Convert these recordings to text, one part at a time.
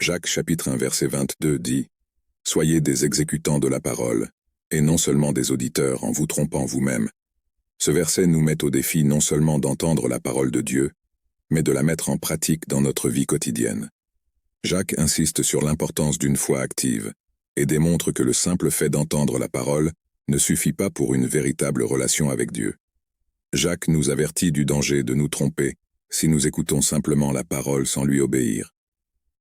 Jacques chapitre 1 verset 22 dit « Soyez des exécutants de la parole, et non seulement des auditeurs en vous trompant vous-même. » Ce verset nous met au défi non seulement d'entendre la parole de Dieu, mais de la mettre en pratique dans notre vie quotidienne. Jacques insiste sur l'importance d'une foi active, et démontre que le simple fait d'entendre la parole ne suffit pas pour une véritable relation avec Dieu. Jacques nous avertit du danger de nous tromper si nous écoutons simplement la parole sans lui obéir.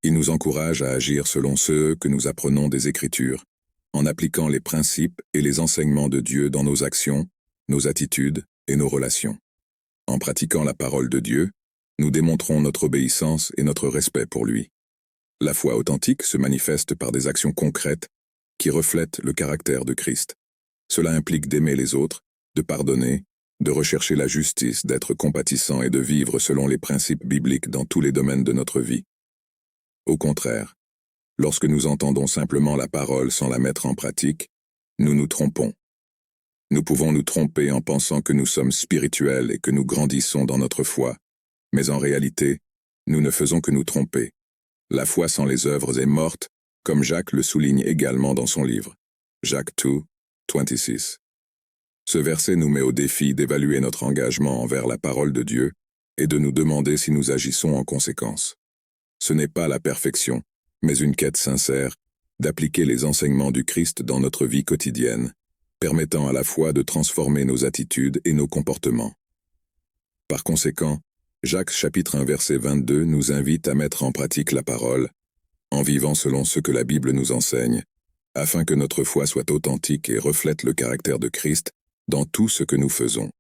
Il nous encourage à agir selon ce que nous apprenons des Écritures, en appliquant les principes et les enseignements de Dieu dans nos actions, nos attitudes et nos relations. En pratiquant la parole de Dieu, nous démontrons notre obéissance et notre respect pour lui. La foi authentique se manifeste par des actions concrètes qui reflètent le caractère de Christ. Cela implique d'aimer les autres, de pardonner, de rechercher la justice, d'être compatissant et de vivre selon les principes bibliques dans tous les domaines de notre vie. Au contraire, lorsque nous entendons simplement la parole sans la mettre en pratique, nous nous trompons. Nous pouvons nous tromper en pensant que nous sommes spirituels et que nous grandissons dans notre foi, mais en réalité, nous ne faisons que nous tromper. La foi sans les œuvres est morte, comme Jacques le souligne également dans son livre. Jacques 2, 26. Ce verset nous met au défi d'évaluer notre engagement envers la parole de Dieu et de nous demander si nous agissons en conséquence. Ce n'est pas la perfection, mais une quête sincère d'appliquer les enseignements du Christ dans notre vie quotidienne, permettant à la fois de transformer nos attitudes et nos comportements. Par conséquent, Jacques chapitre 1 verset 22 nous invite à mettre en pratique la parole, en vivant selon ce que la Bible nous enseigne, afin que notre foi soit authentique et reflète le caractère de Christ dans tout ce que nous faisons.